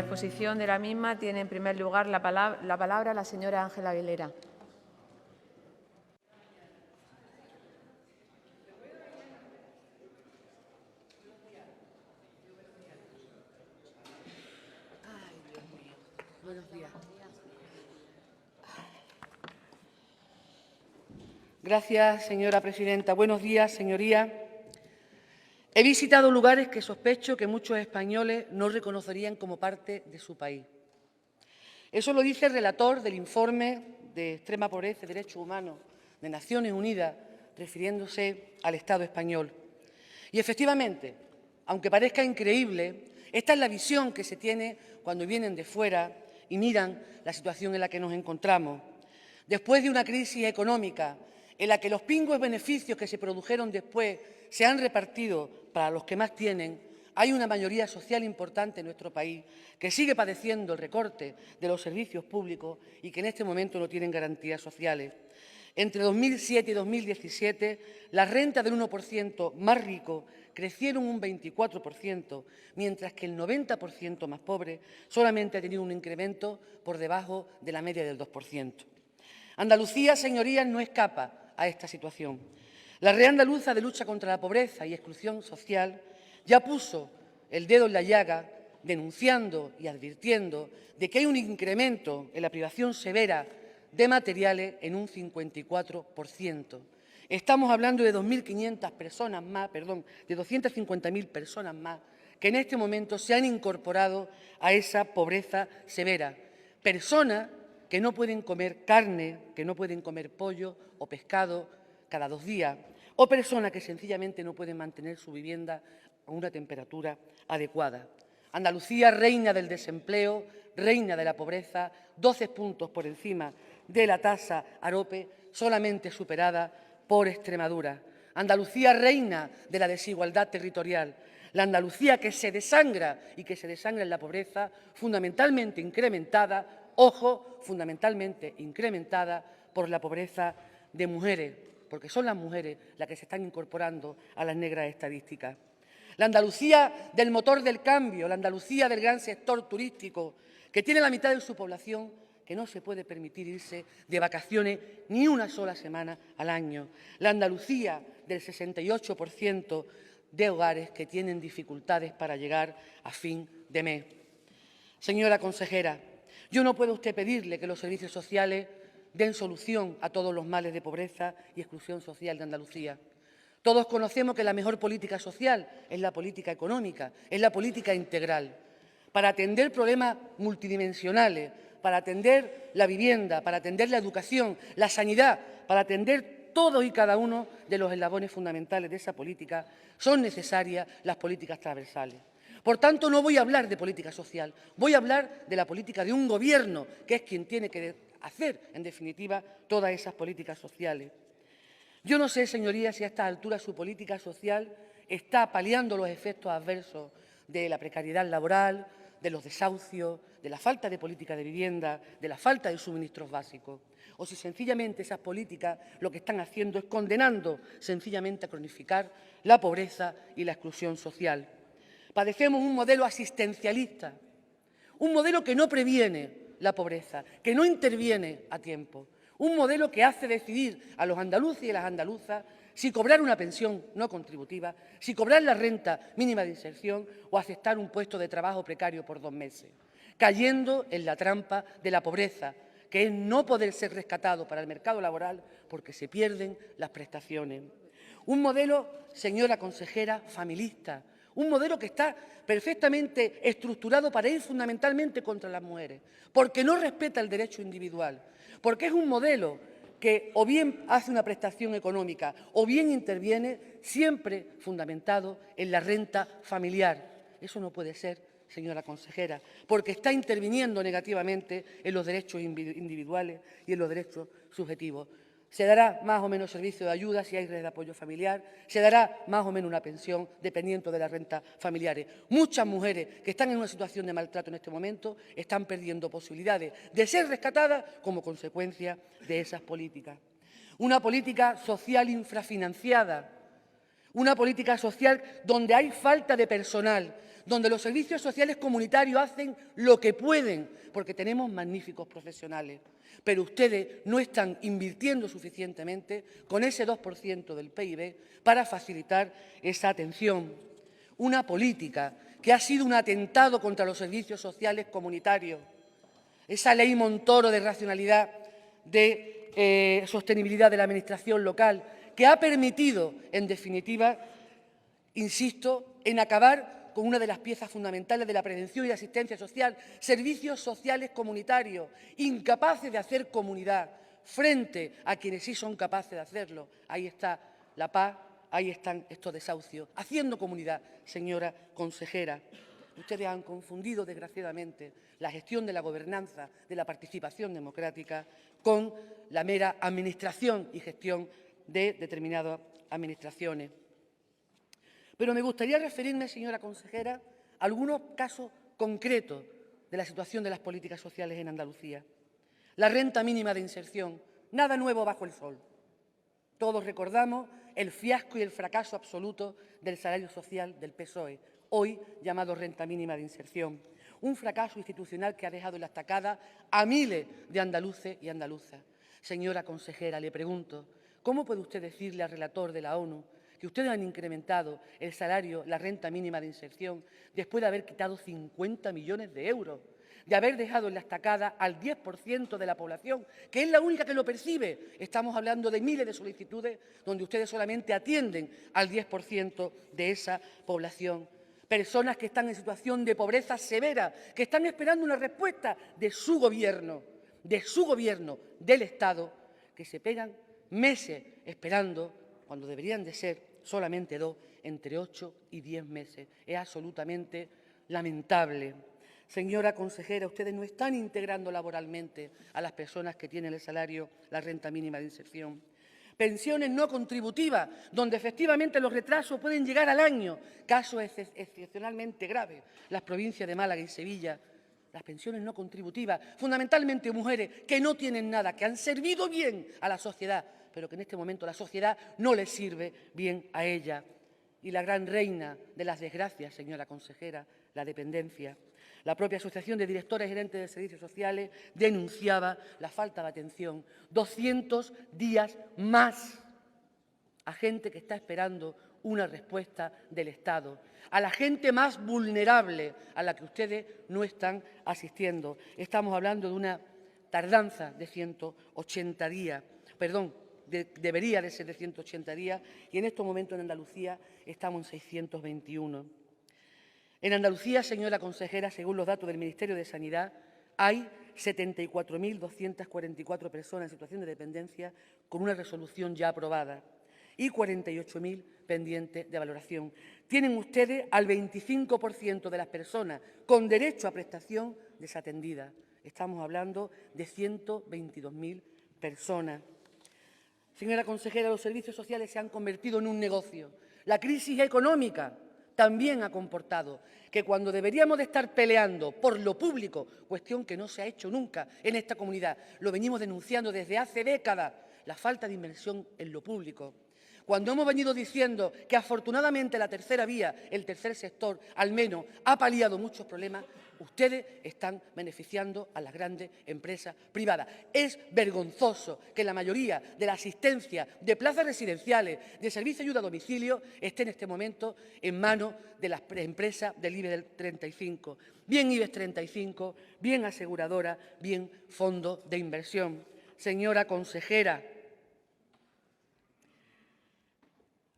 la exposición de la misma tiene en primer lugar la palabra la señora Ángela Aguilera. Buenos días. Gracias, señora presidenta. Buenos días, señorías. He visitado lugares que sospecho que muchos españoles no reconocerían como parte de su país. Eso lo dice el relator del informe de extrema pobreza y derechos humanos de Naciones Unidas, refiriéndose al Estado español. Y efectivamente, aunque parezca increíble, esta es la visión que se tiene cuando vienen de fuera y miran la situación en la que nos encontramos. Después de una crisis económica en la que los pingües beneficios que se produjeron después se han repartido para los que más tienen, hay una mayoría social importante en nuestro país que sigue padeciendo el recorte de los servicios públicos y que en este momento no tienen garantías sociales. Entre 2007 y 2017, las rentas del 1% más rico crecieron un 24%, mientras que el 90% más pobre solamente ha tenido un incremento por debajo de la media del 2%. Andalucía, señorías, no escapa a esta situación. La Red Andaluza de Lucha contra la Pobreza y Exclusión Social ya puso el dedo en la llaga, denunciando y advirtiendo de que hay un incremento en la privación severa de materiales en un 54%. Estamos hablando de 2.500 personas más, de 250.000 personas más que en este momento se han incorporado a esa pobreza severa. Personas que no pueden comer carne, que no pueden comer pollo o pescado cada 2 días, o personas que sencillamente no pueden mantener su vivienda a una temperatura adecuada. Andalucía, reina del desempleo, reina de la pobreza, 12 puntos por encima de la tasa AROPE, solamente superada por Extremadura. Andalucía, reina de la desigualdad territorial. La Andalucía que se desangra y que se desangra en la pobreza, fundamentalmente incrementada, ojo, fundamentalmente incrementada por la pobreza de mujeres, porque son las mujeres las que se están incorporando a las negras estadísticas. La Andalucía del motor del cambio, la Andalucía del gran sector turístico, que tiene la mitad de su población que no se puede permitir irse de vacaciones ni una sola semana al año. La Andalucía del 68% de hogares que tienen dificultades para llegar a fin de mes. Señora consejera, yo no puedo a usted pedirle que los servicios sociales den solución a todos los males de pobreza y exclusión social de Andalucía. Todos conocemos que la mejor política social es la política económica, es la política integral. Para atender problemas multidimensionales, para atender la vivienda, para atender la educación, la sanidad, para atender todos y cada uno de los eslabones fundamentales de esa política, son necesarias las políticas transversales. Por tanto, no voy a hablar de política social, voy a hablar de la política de un Gobierno, que es quien tiene que hacer, en definitiva, todas esas políticas sociales. Yo no sé, señorías, si a esta altura su política social está paliando los efectos adversos de la precariedad laboral, de los desahucios, de la falta de política de vivienda, de la falta de suministros básicos, o si sencillamente esas políticas lo que están haciendo es condenando sencillamente a cronificar la pobreza y la exclusión social. Padecemos un modelo asistencialista, un modelo que no previene la pobreza, que no interviene a tiempo, un modelo que hace decidir a los andaluces y a las andaluzas si cobrar una pensión no contributiva, si cobrar la renta mínima de inserción o aceptar un puesto de trabajo precario por 2 meses, cayendo en la trampa de la pobreza, que es no poder ser rescatado para el mercado laboral porque se pierden las prestaciones. Un modelo, señora consejera, familista, un modelo que está perfectamente estructurado para ir fundamentalmente contra las mujeres, porque no respeta el derecho individual, porque es un modelo que o bien hace una prestación económica o bien interviene siempre fundamentado en la renta familiar. Eso no puede ser, señora consejera, porque está interviniendo negativamente en los derechos individuales y en los derechos subjetivos. Se dará más o menos servicio de ayuda si hay red de apoyo familiar, se dará más o menos una pensión dependiendo de las rentas familiares. Muchas mujeres que están en una situación de maltrato en este momento están perdiendo posibilidades de ser rescatadas como consecuencia de esas políticas. Una política social infrafinanciada, Una política social donde hay falta de personal, donde los servicios sociales comunitarios hacen lo que pueden, porque tenemos magníficos profesionales, pero ustedes no están invirtiendo suficientemente con ese 2% del PIB para facilitar esa atención. Una política que ha sido un atentado contra los servicios sociales comunitarios. Esa ley Montoro de racionalidad, de sostenibilidad de la administración local, que ha permitido, en definitiva, insisto, en acabar con una de las piezas fundamentales de la prevención y asistencia social, servicios sociales comunitarios, incapaces de hacer comunidad frente a quienes sí son capaces de hacerlo. Ahí está la paz, ahí están estos desahucios, haciendo comunidad, señora consejera. Ustedes han confundido, desgraciadamente, la gestión de la gobernanza, de la participación democrática, con la mera administración y gestión de determinadas administraciones. Pero me gustaría referirme, señora consejera, a algunos casos concretos de la situación de las políticas sociales en Andalucía. La renta mínima de inserción, nada nuevo bajo el sol. Todos recordamos el fiasco y el fracaso absoluto del salario social del PSOE, hoy llamado renta mínima de inserción. Un fracaso institucional que ha dejado en la estacada a miles de andaluces y andaluzas. Señora consejera, le pregunto, ¿cómo puede usted decirle al relator de la ONU que ustedes han incrementado el salario, la renta mínima de inserción, después de haber quitado 50 millones de euros, de haber dejado en la estacada al 10% de la población, que es la única que lo percibe? Estamos hablando de miles de solicitudes donde ustedes solamente atienden al 10% de esa población. Personas que están en situación de pobreza severa, que están esperando una respuesta de su gobierno, del Estado, que se pegan meses esperando, cuando deberían de ser solamente 2, entre 8 y 10 meses. Es absolutamente lamentable. Señora consejera, ustedes no están integrando laboralmente a las personas que tienen el salario, la renta mínima de inserción. Pensiones no contributivas, donde efectivamente los retrasos pueden llegar al año, casos excepcionalmente graves, las provincias de Málaga y Sevilla. Las pensiones no contributivas, fundamentalmente mujeres que no tienen nada, que han servido bien a la sociedad, pero que en este momento la sociedad no les sirve bien a ella. Y la gran reina de las desgracias, señora consejera, la dependencia. La propia Asociación de Directores y Gerentes de Servicios Sociales denunciaba la falta de atención. 200 días más a gente que está esperando una respuesta del Estado, a la gente más vulnerable a la que ustedes no están asistiendo. Estamos hablando de una tardanza de 180 días, debería de ser de 180 días, y en estos momentos en Andalucía estamos en 621. En Andalucía, señora consejera, según los datos del Ministerio de Sanidad, hay 74.244 personas en situación de dependencia con una resolución ya aprobada y 48.000 pendientes de valoración. Tienen ustedes al 25% de las personas con derecho a prestación desatendidas. Estamos hablando de 122.000 personas. Señora consejera, los servicios sociales se han convertido en un negocio. La crisis económica también ha comportado que cuando deberíamos de estar peleando por lo público, cuestión que no se ha hecho nunca en esta comunidad, lo venimos denunciando desde hace décadas, la falta de inversión en lo público. Cuando hemos venido diciendo que afortunadamente la tercera vía, el tercer sector, al menos ha paliado muchos problemas, ustedes están beneficiando a las grandes empresas privadas. Es vergonzoso que la mayoría de la asistencia de plazas residenciales, de servicio de ayuda a domicilio, esté en este momento en manos de las empresas del IBEX 35. Bien IBEX 35, bien aseguradora, bien fondo de inversión. Señora consejera,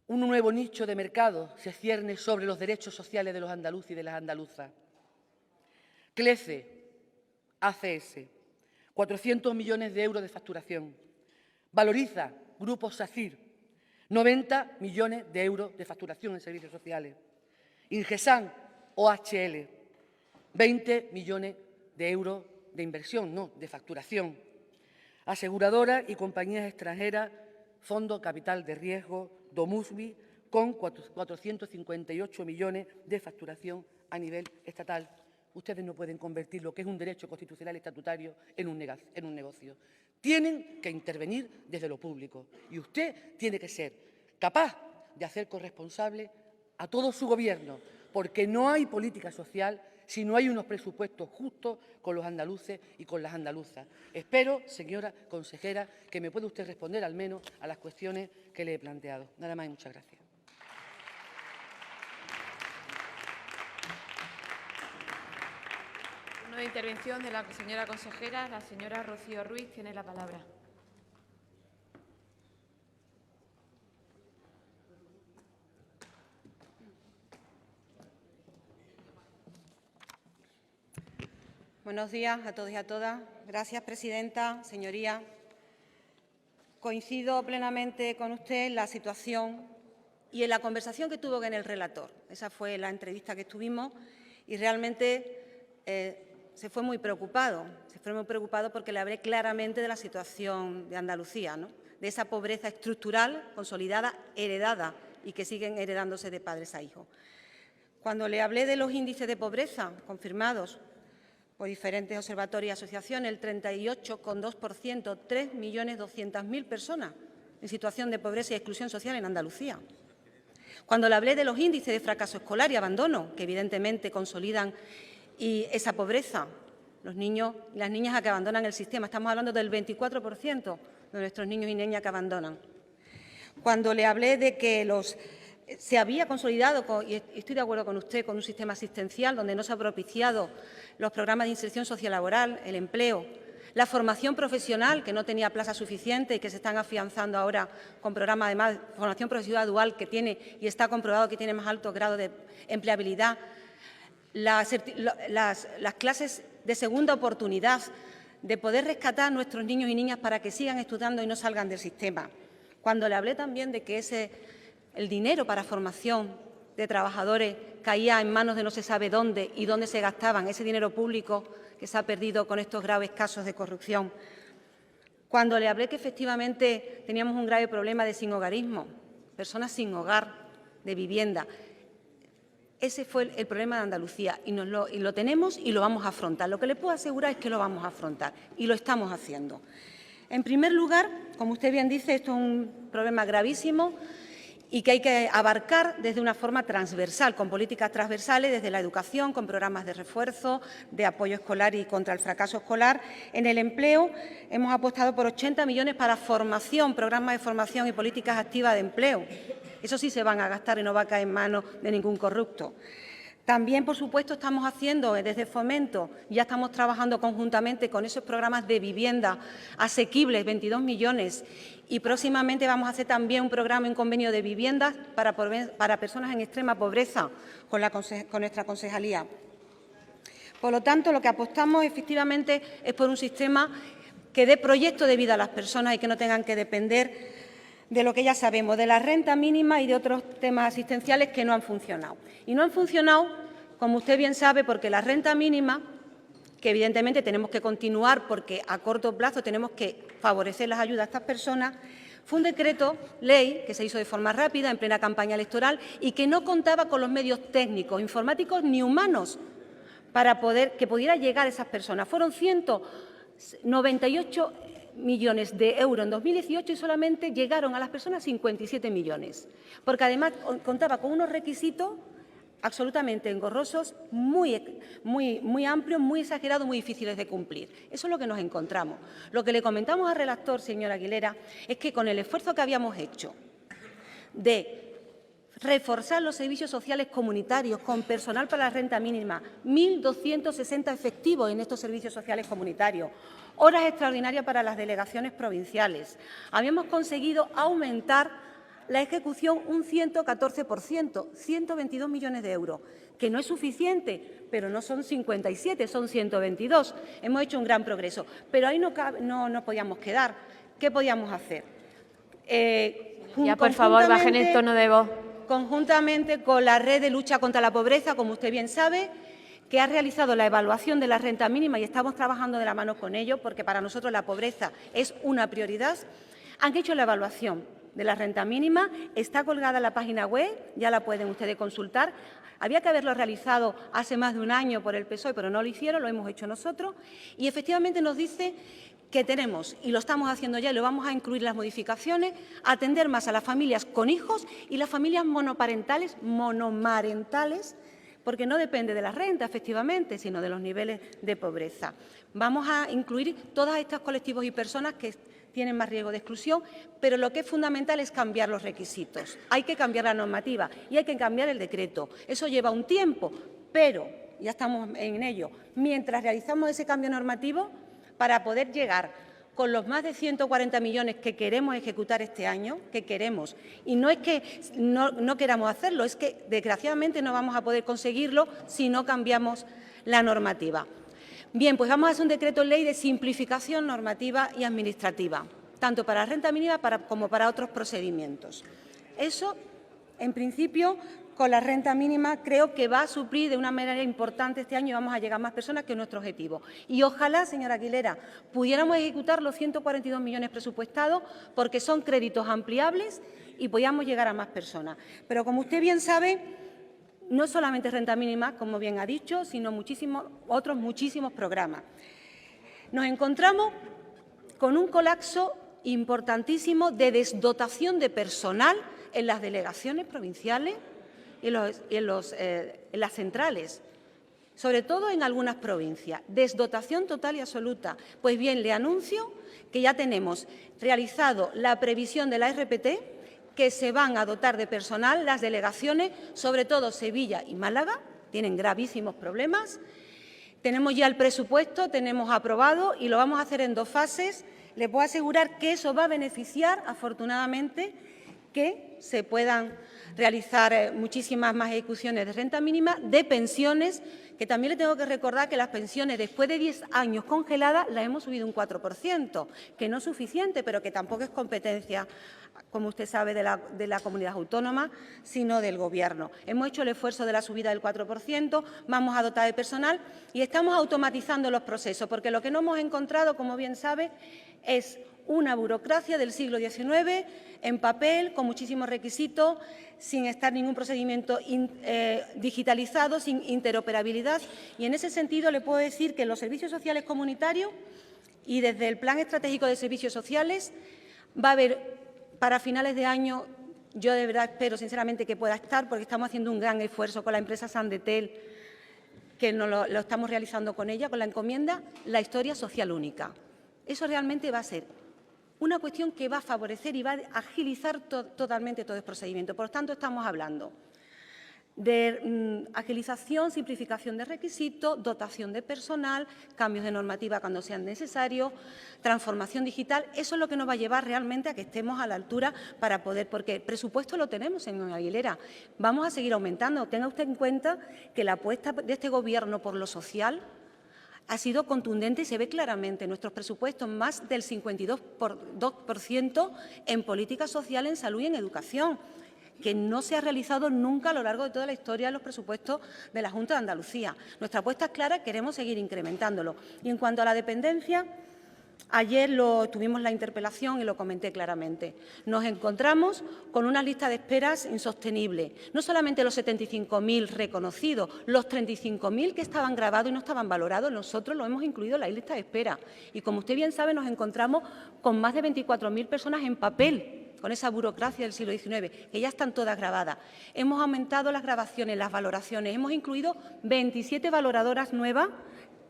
un nuevo nicho de mercado se cierne sobre los derechos sociales de los andaluces y de las andaluzas. CLECE, ACS, 400 millones de euros de facturación. Valoriza, Grupo SACIR, 90 millones de euros de facturación en servicios sociales. Ingesan, OHL, 20 millones de euros de inversión, no, de facturación. Aseguradoras y compañías extranjeras, Fondo Capital de Riesgo, Domusbi, con 458 millones de facturación a nivel estatal. Ustedes no pueden convertir lo que es un derecho constitucional estatutario en un negocio. Tienen que intervenir desde lo público y usted tiene que ser capaz de hacer corresponsable a todo su Gobierno, porque no hay política social si no hay unos presupuestos justos con los andaluces y con las andaluzas. Espero, señora consejera, que me pueda usted responder al menos a las cuestiones que le he planteado. Nada más y muchas gracias. Una intervención de la señora consejera. La señora Rocío Ruiz tiene la palabra. Buenos días a todos y a todas. Gracias, presidenta. Señoría, coincido plenamente con usted en la situación y en la conversación que tuvo con el relator. Esa fue la entrevista que tuvimos y realmente se fue muy preocupado. Se fue muy preocupado porque le hablé claramente de la situación de Andalucía, ¿no? De esa pobreza estructural, consolidada, heredada y que siguen heredándose de padres a hijos. Cuando le hablé de los índices de pobreza confirmados por diferentes observatorios y asociaciones, el 38,2%, 3.200.000 personas en situación de pobreza y exclusión social en Andalucía. Cuando le hablé de los índices de fracaso escolar y abandono, que evidentemente consolidan esa pobreza, los niños y las niñas que abandonan el sistema, estamos hablando del 24% de nuestros niños y niñas que abandonan. Cuando le hablé de que se había consolidado, y estoy de acuerdo con usted, con un sistema asistencial donde no se ha propiciado los programas de inserción sociolaboral, el empleo, la formación profesional, que no tenía plaza suficiente y que se están afianzando ahora con programas, además, de formación profesional dual, que tiene y está comprobado que tiene más alto grado de empleabilidad, las clases de segunda oportunidad, de poder rescatar a nuestros niños y niñas para que sigan estudiando y no salgan del sistema. Cuando le hablé también de que el dinero para formación de trabajadores caía en manos de no se sabe dónde y dónde se gastaban, ese dinero público que se ha perdido con estos graves casos de corrupción. Cuando le hablé que efectivamente teníamos un grave problema de sinhogarismo, personas sin hogar, de vivienda. Ese fue el problema de Andalucía y lo tenemos y lo vamos a afrontar. Lo que le puedo asegurar es que lo vamos a afrontar y lo estamos haciendo. En primer lugar, como usted bien dice, esto es un problema gravísimo y que hay que abarcar desde una forma transversal, con políticas transversales, desde la educación, con programas de refuerzo, de apoyo escolar y contra el fracaso escolar. En el empleo hemos apostado por 80 millones para formación, programas de formación y políticas activas de empleo. Eso sí se van a gastar y no va a caer en manos de ningún corrupto. También, por supuesto, estamos haciendo desde Fomento, ya estamos trabajando conjuntamente con esos programas de vivienda asequibles, 22 millones, y próximamente vamos a hacer también un programa, un convenio de viviendas para personas en extrema pobreza con nuestra concejalía. Por lo tanto, lo que apostamos efectivamente es por un sistema que dé proyecto de vida a las personas y que no tengan que depender de lo que ya sabemos, de la renta mínima y de otros temas asistenciales que no han funcionado. Y no han funcionado, como usted bien sabe, porque la renta mínima, que evidentemente tenemos que continuar porque a corto plazo tenemos que favorecer las ayudas a estas personas, fue un decreto ley que se hizo de forma rápida, en plena campaña electoral, y que no contaba con los medios técnicos, informáticos ni humanos para que pudiera llegar a esas personas. Fueron 198 millones de euros en 2018 y solamente llegaron a las personas 57 millones, porque además contaba con unos requisitos absolutamente engorrosos, muy amplios, muy exagerados, muy difíciles de cumplir. Eso es lo que nos encontramos. Lo que le comentamos al relator, señora Aguilera, es que con el esfuerzo que habíamos hecho de reforzar los servicios sociales comunitarios con personal para la renta mínima, 1.260 efectivos en estos servicios sociales comunitarios, horas extraordinarias para las delegaciones provinciales. Habíamos conseguido aumentar la ejecución un 114%, 122 millones de euros, que no es suficiente, pero no son 57, son 122. Hemos hecho un gran progreso, pero ahí no podíamos quedar. ¿Qué podíamos hacer? Ya, por favor, bajen el tono de voz. Conjuntamente con la Red de Lucha contra la Pobreza, como usted bien sabe, que ha realizado la evaluación de la renta mínima y estamos trabajando de la mano con ellos porque para nosotros la pobreza es una prioridad, han hecho la evaluación de la renta mínima, está colgada en la página web, ya la pueden ustedes consultar. Había que haberlo realizado hace más de un año por el PSOE, pero no lo hicieron, lo hemos hecho nosotros. Y efectivamente nos dice que tenemos, y lo estamos haciendo ya y lo vamos a incluir en las modificaciones, atender más a las familias con hijos y las familias monomarentales, porque no depende de la renta, efectivamente, sino de los niveles de pobreza. Vamos a incluir todos estos colectivos y personas que tienen más riesgo de exclusión, pero lo que es fundamental es cambiar los requisitos. Hay que cambiar la normativa y hay que cambiar el decreto. Eso lleva un tiempo, pero ya estamos en ello. Mientras realizamos ese cambio normativo, para poder llegar con los más de 140 millones que queremos ejecutar este año, y no es que no queramos hacerlo, es que desgraciadamente no vamos a poder conseguirlo si no cambiamos la normativa. Bien, pues vamos a hacer un decreto ley de simplificación normativa y administrativa, tanto para la renta mínima como para otros procedimientos. Eso, en principio, con la renta mínima creo que va a suplir de una manera importante este año y vamos a llegar a más personas, que es nuestro objetivo. Y ojalá, señora Aguilera, pudiéramos ejecutar los 142 millones presupuestados porque son créditos ampliables y podíamos llegar a más personas. Pero, como usted bien sabe, no solamente renta mínima, como bien ha dicho, sino muchísimos programas. Nos encontramos con un colapso importantísimo de desdotación de personal en las delegaciones provinciales y en las centrales, sobre todo en algunas provincias. Desdotación total y absoluta. Pues bien, le anuncio que ya tenemos realizado la previsión de la RPT, que se van a dotar de personal las delegaciones, sobre todo Sevilla y Málaga, tienen gravísimos problemas. Tenemos ya el presupuesto, tenemos aprobado y lo vamos a hacer en 2 fases. Les puedo asegurar que eso va a beneficiar, afortunadamente, que se puedan realizar muchísimas más ejecuciones de renta mínima, de pensiones, que también le tengo que recordar que las pensiones después de 10 años congeladas las hemos subido un 4%, que no es suficiente, pero que tampoco es competencia, como usted sabe, de la comunidad autónoma, sino del Gobierno. Hemos hecho el esfuerzo de la subida del 4%, vamos a dotar de personal y estamos automatizando los procesos, porque lo que no hemos encontrado, como bien sabe, es una burocracia del siglo XIX, en papel, con muchísimos requisitos, sin estar ningún procedimiento digitalizado, sin interoperabilidad. Y en ese sentido le puedo decir que en los servicios sociales comunitarios y desde el Plan Estratégico de Servicios Sociales va a haber para finales de año, yo de verdad espero sinceramente que pueda estar, porque estamos haciendo un gran esfuerzo con la empresa Sandetel, que lo estamos realizando con ella, con la encomienda, la historia social única. Eso realmente va a ser una cuestión que va a favorecer y va a agilizar totalmente todo el procedimiento. Por lo tanto, estamos hablando de agilización, simplificación de requisitos, dotación de personal, cambios de normativa cuando sean necesarios, transformación digital. Eso es lo que nos va a llevar realmente a que estemos a la altura para poder, porque el presupuesto lo tenemos, señora Aguilera. Vamos a seguir aumentando. Tenga usted en cuenta que la apuesta de este Gobierno por lo social ha sido contundente y se ve claramente en nuestros presupuestos, más del 52% en política social, en salud y en educación, que no se ha realizado nunca a lo largo de toda la historia de los presupuestos de la Junta de Andalucía. Nuestra apuesta es clara, queremos seguir incrementándolo. Y en cuanto a la dependencia, ayer tuvimos la interpelación y lo comenté claramente. Nos encontramos con una lista de esperas insostenible. No solamente los 75.000 reconocidos, los 35.000 que estaban grabados y no estaban valorados, nosotros lo hemos incluido en la lista de espera. Y como usted bien sabe, nos encontramos con más de 24.000 personas en papel, con esa burocracia del siglo XIX, que ya están todas grabadas. Hemos aumentado las grabaciones, las valoraciones. Hemos incluido 27 valoradoras nuevas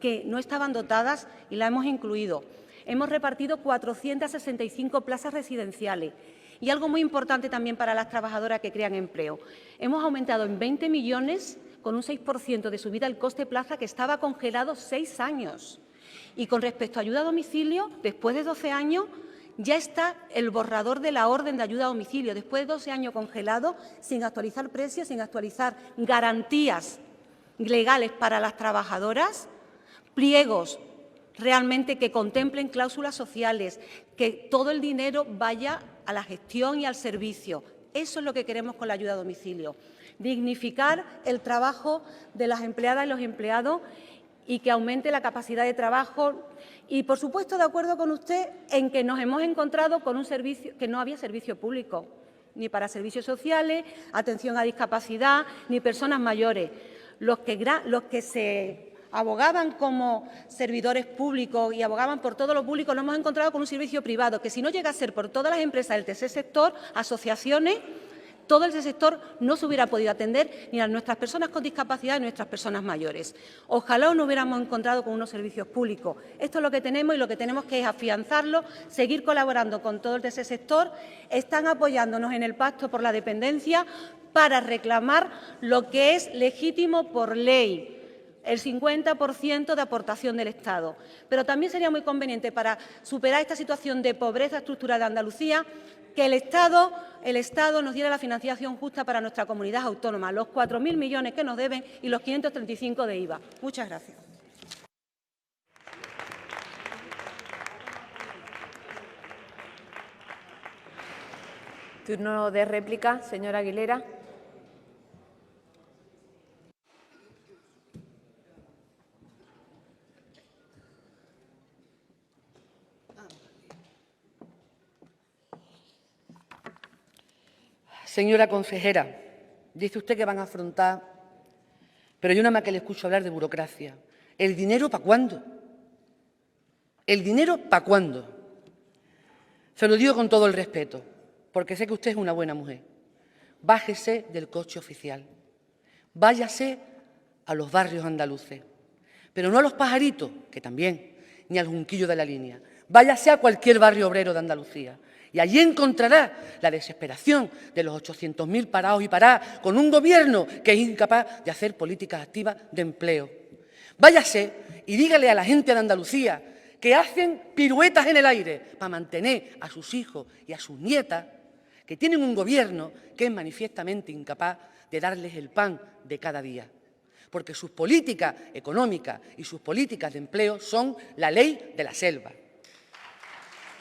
que no estaban dotadas y las hemos incluido. Hemos repartido 465 plazas residenciales. Y algo muy importante también para las trabajadoras que crean empleo. Hemos aumentado en 20 millones, con un 6% de subida, el coste plaza, que estaba congelado 6 años. Y con respecto a ayuda a domicilio, después de 12 años, ya está el borrador de la orden de ayuda a domicilio, después de 12 años congelado, sin actualizar precios, sin actualizar garantías legales para las trabajadoras, pliegos realmente que contemplen cláusulas sociales, que todo el dinero vaya a la gestión y al servicio. Eso es lo que queremos con la ayuda a domicilio. Dignificar el trabajo de las empleadas y los empleados y que aumente la capacidad de trabajo. Y, por supuesto, de acuerdo con usted en que nos hemos encontrado con un servicio, que no había servicio público. ni para servicios sociales, atención a discapacidad, ni personas mayores. Los que se abogaban como servidores públicos y abogaban por todo lo público, nos hemos encontrado con un servicio privado que, si no llega a ser por todas las empresas del tercer sector, asociaciones, todo el sector no se hubiera podido atender ni a nuestras personas con discapacidad ni a nuestras personas mayores. Ojalá nos hubiéramos encontrado con unos servicios públicos. Esto es lo que tenemos y lo que tenemos que es afianzarlo, seguir colaborando con todo el tercer sector. Están apoyándonos en el Pacto por la Dependencia para reclamar lo que es legítimo por ley, el 50% de aportación del Estado. Pero también sería muy conveniente, para superar esta situación de pobreza estructural de Andalucía, que el Estado nos diera la financiación justa para nuestra comunidad autónoma, los 4.000 millones que nos deben y los 535 de IVA. Muchas gracias. Turno de réplica, señora Aguilera. Señora consejera, dice usted que van a afrontar, pero yo nada más que le escucho hablar de burocracia. ¿El dinero para cuándo? ¿El dinero para cuándo? Se lo digo con todo el respeto, porque sé que usted es una buena mujer. Bájese del coche oficial, váyase a los barrios andaluces, pero no a los pajaritos, que también, ni al Junquillo de la Línea. Váyase a cualquier barrio obrero de Andalucía. Y allí encontrará la desesperación de los 800.000 parados y paradas con un Gobierno que es incapaz de hacer políticas activas de empleo. Váyase y dígale a la gente de Andalucía que hacen piruetas en el aire para mantener a sus hijos y a sus nietas, que tienen un Gobierno que es manifiestamente incapaz de darles el pan de cada día. Porque sus políticas económicas y sus políticas de empleo son la ley de la selva.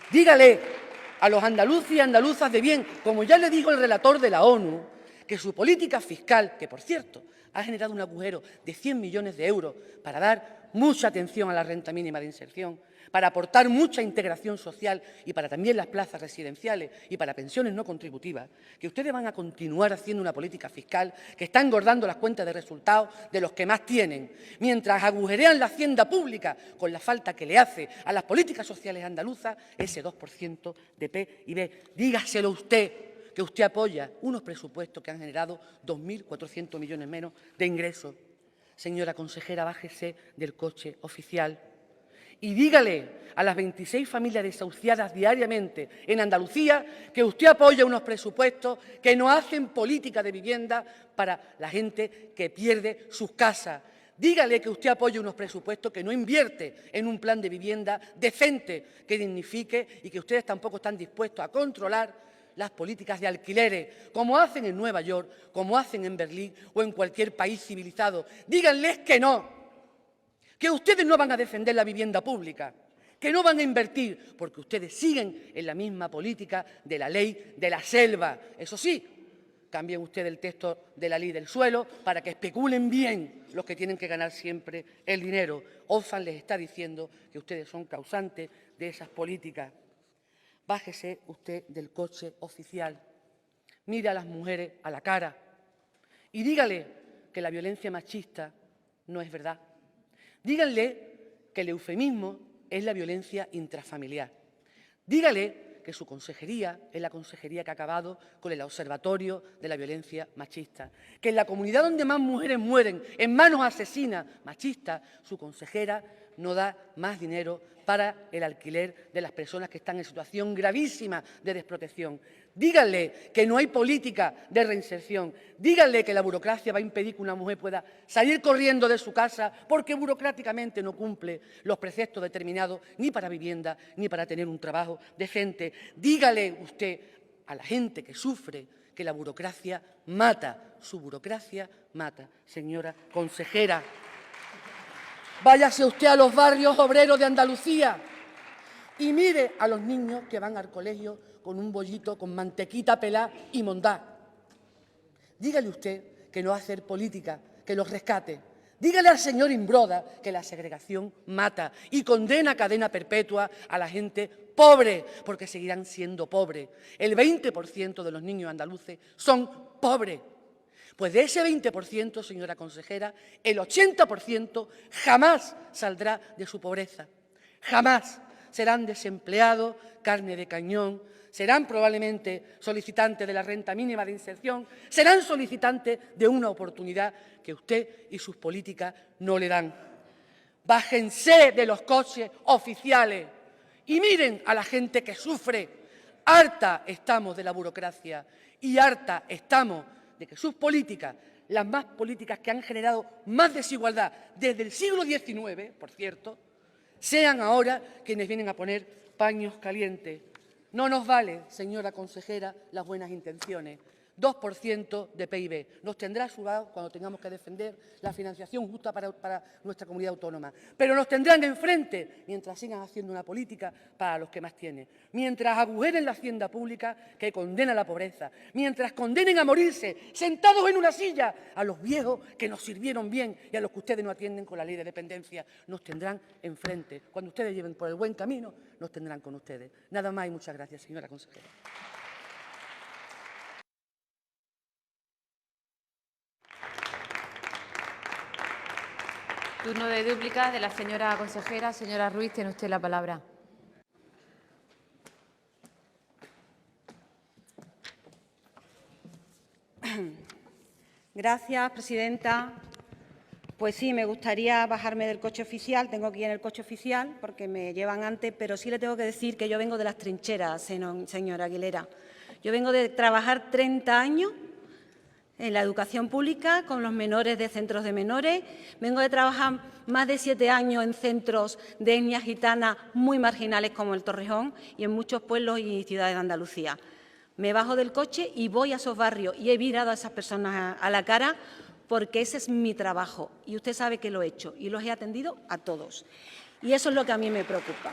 Dígale a los andaluces y andaluzas de bien, como ya le dijo el relator de la ONU, que su política fiscal, que por cierto ha generado un agujero de 100 millones de euros para dar mucha atención a la renta mínima de inserción, para aportar mucha integración social y para también las plazas residenciales y para pensiones no contributivas, que ustedes van a continuar haciendo una política fiscal que está engordando las cuentas de resultados de los que más tienen, mientras agujerean la hacienda pública con la falta que le hace a las políticas sociales andaluzas ese 2% de PIB. Dígaselo usted, que usted apoya unos presupuestos que han generado 2.400 millones menos de ingresos. Señora consejera, bájese del coche oficial y dígale a las 26 familias desahuciadas diariamente en Andalucía que usted apoya unos presupuestos que no hacen política de vivienda para la gente que pierde sus casas. Dígale que usted apoya unos presupuestos que no invierte en un plan de vivienda decente que dignifique y que ustedes tampoco están dispuestos a controlar las políticas de alquileres, como hacen en Nueva York, como hacen en Berlín o en cualquier país civilizado. Díganles que no, que ustedes no van a defender la vivienda pública, que no van a invertir, porque ustedes siguen en la misma política de la ley de la selva. Eso sí, cambien ustedes el texto de la ley del suelo para que especulen bien los que tienen que ganar siempre el dinero. Oxfam les está diciendo que ustedes son causantes de esas políticas. Bájese usted del coche oficial, mire a las mujeres a la cara y dígale que la violencia machista no es verdad. Díganle que el eufemismo es la violencia intrafamiliar. Dígale que su consejería es la consejería que ha acabado con el Observatorio de la Violencia Machista. Que en la comunidad donde más mujeres mueren en manos asesinas machistas, su consejera no da más dinero para el alquiler de las personas que están en situación gravísima de desprotección. Díganle que no hay política de reinserción. Díganle que la burocracia va a impedir que una mujer pueda salir corriendo de su casa porque burocráticamente no cumple los preceptos determinados ni para vivienda ni para tener un trabajo decente. Dígale usted a la gente que sufre que la burocracia mata. Su burocracia mata, señora consejera. Váyase usted a los barrios obreros de Andalucía y mire a los niños que van al colegio con un bollito con mantequita pelada y mondá. Dígale usted que no va a hacer política, que los rescate. Dígale al señor Imbroda que la segregación mata y condena a cadena perpetua a la gente pobre, porque seguirán siendo pobres. El 20% de los niños andaluces son pobres. Pues de ese 20%, señora consejera, el 80% jamás saldrá de su pobreza. Jamás. Serán desempleados, carne de cañón, serán probablemente solicitantes de la renta mínima de inserción, serán solicitantes de una oportunidad que usted y sus políticas no le dan. Bájense de los coches oficiales y miren a la gente que sufre. Harta estamos de la burocracia y harta estamos de que sus políticas, las más políticas que han generado más desigualdad desde el siglo XIX, por cierto, sean ahora quienes vienen a poner paños calientes. No nos vale, señora consejera, las buenas intenciones. 2% de PIB. Nos tendrá a su lado cuando tengamos que defender la financiación justa para nuestra comunidad autónoma. Pero nos tendrán enfrente mientras sigan haciendo una política para los que más tienen. Mientras agujeren la hacienda pública que condena la pobreza. Mientras condenen a morirse sentados en una silla a los viejos que nos sirvieron bien y a los que ustedes no atienden con la ley de dependencia. Nos tendrán enfrente. Cuando ustedes lleven por el buen camino, nos tendrán con ustedes. Nada más y muchas gracias, señora consejera. Turno de dúplica de la señora consejera. Señora Ruiz, tiene usted la palabra. Gracias, presidenta. Pues sí, me gustaría bajarme del coche oficial. Tengo que ir en el coche oficial porque me llevan antes, pero sí le tengo que decir que yo vengo de las trincheras, señora Aguilera. Yo vengo de trabajar 30 años en la educación pública con los menores de centros de menores. Vengo de trabajar más de 7 años en centros de etnia gitana muy marginales como el Torrejón y en muchos pueblos y ciudades de Andalucía. Me bajo del coche y voy a esos barrios y he mirado a esas personas a la cara porque ese es mi trabajo y usted sabe que lo he hecho y los he atendido a todos. Y eso es lo que a mí me preocupa.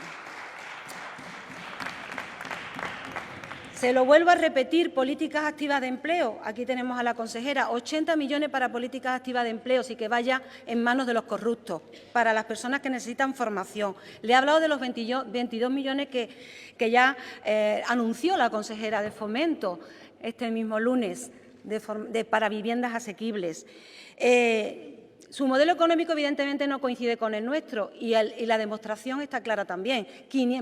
Se lo vuelvo a repetir, políticas activas de empleo. Aquí tenemos a la consejera, 80 millones para políticas activas de empleo, y que vaya en manos de los corruptos, para las personas que necesitan formación. Le he hablado de los 22 millones que ya anunció la consejera de Fomento este mismo lunes para viviendas asequibles. Su modelo económico, evidentemente, no coincide con el nuestro y la demostración está clara también.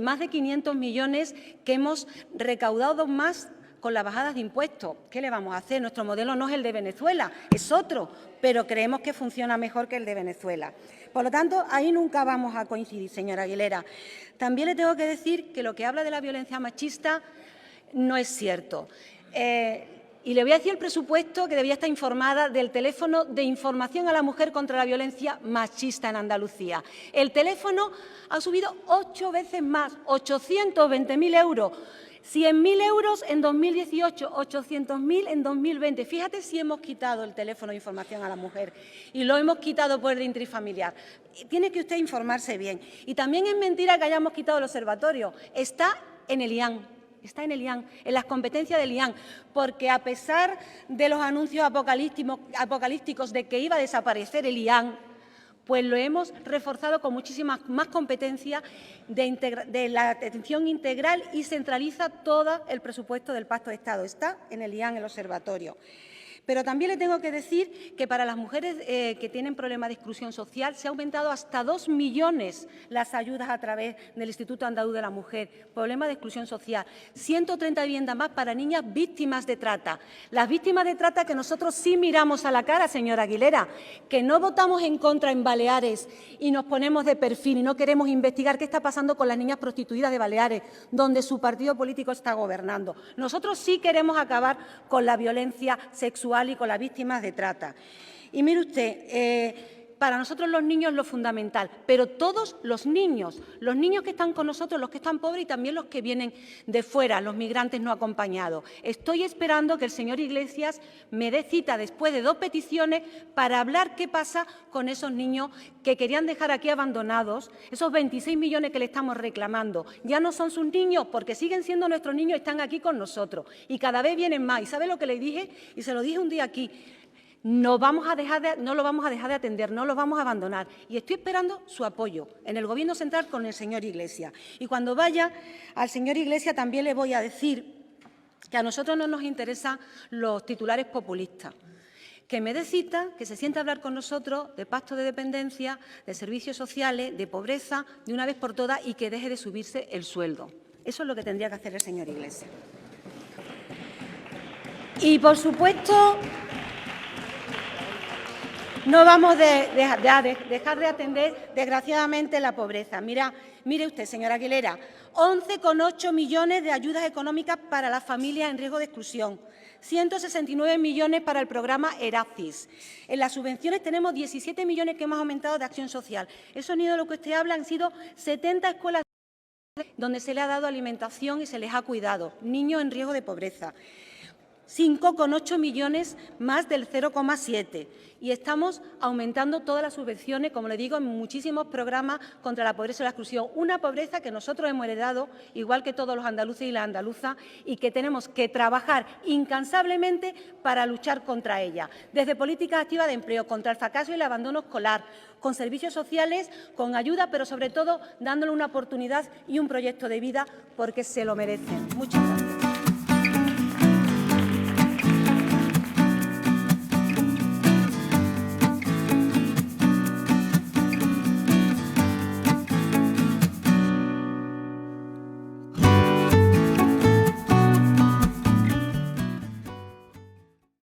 Más de 500 millones que hemos recaudado más con las bajadas de impuestos. ¿Qué le vamos a hacer? Nuestro modelo no es el de Venezuela, es otro, pero creemos que funciona mejor que el de Venezuela. Por lo tanto, ahí nunca vamos a coincidir, señora Aguilera. También le tengo que decir que lo que habla de la violencia machista no es cierto. Y le voy a decir el presupuesto que debía estar informada del teléfono de información a la mujer contra la violencia machista en Andalucía. El teléfono ha subido 8 veces más, 820.000 euros, 100.000 euros en 2018, 800.000 en 2020. Fíjate si hemos quitado el teléfono de información a la mujer y lo hemos quitado por el intrafamiliar. Tiene que usted informarse bien. Y también es mentira que hayamos quitado el observatorio. Está en el IAN. Está en el IAN, en las competencias del IAN, porque a pesar de los anuncios apocalípticos de que iba a desaparecer el IAN, pues lo hemos reforzado con muchísimas más competencias de la atención integral y centraliza todo el presupuesto del Pacto de Estado. Está en el IAN, el observatorio. Pero también le tengo que decir que para las mujeres que tienen problemas de exclusión social se ha aumentado hasta 2 millones las ayudas a través del Instituto Andaluz de la Mujer. Problemas de exclusión social. 130 viviendas más para niñas víctimas de trata. Las víctimas de trata que nosotros sí miramos a la cara, señora Aguilera, que no votamos en contra en Baleares y nos ponemos de perfil y no queremos investigar qué está pasando con las niñas prostituidas de Baleares, donde su partido político está gobernando. Nosotros sí queremos acabar con la violencia sexual y con las víctimas de trata. Y mire usted, para nosotros los niños es lo fundamental, pero todos los niños que están con nosotros, los que están pobres y también los que vienen de fuera, los migrantes no acompañados. Estoy esperando que el señor Iglesias me dé cita después de 2 peticiones para hablar qué pasa con esos niños que querían dejar aquí abandonados, esos 26 millones que le estamos reclamando. Ya no son sus niños porque siguen siendo nuestros niños y están aquí con nosotros y cada vez vienen más. ¿Y sabe lo que le dije? Y se lo dije un día aquí. no lo vamos a dejar de atender, no lo vamos a abandonar. Y estoy esperando su apoyo en el Gobierno central con el señor Iglesias. Y cuando vaya al señor Iglesias también le voy a decir que a nosotros no nos interesan los titulares populistas. Que me dé cita, que se siente a hablar con nosotros de pacto de dependencia, de servicios sociales, de pobreza, de una vez por todas, y que deje de subirse el sueldo. Eso es lo que tendría que hacer el señor Iglesias. Y, por supuesto, no vamos a dejar de atender, desgraciadamente, la pobreza. Mire usted, señora Aguilera, 11,8 millones de ayudas económicas para las familias en riesgo de exclusión, 169 millones para el programa Eracis. En las subvenciones tenemos 17 millones que hemos aumentado de acción social. Esos niños de los que usted habla han sido 70 escuelas donde se les ha dado alimentación y se les ha cuidado, niños en riesgo de pobreza. 5,8 millones más del 0,7. Y estamos aumentando todas las subvenciones, como le digo, en muchísimos programas contra la pobreza y la exclusión. Una pobreza que nosotros hemos heredado, igual que todos los andaluces y las andaluzas, y que tenemos que trabajar incansablemente para luchar contra ella. Desde políticas activas de empleo, contra el fracaso y el abandono escolar, con servicios sociales, con ayuda, pero sobre todo dándole una oportunidad y un proyecto de vida porque se lo merecen. Muchas gracias.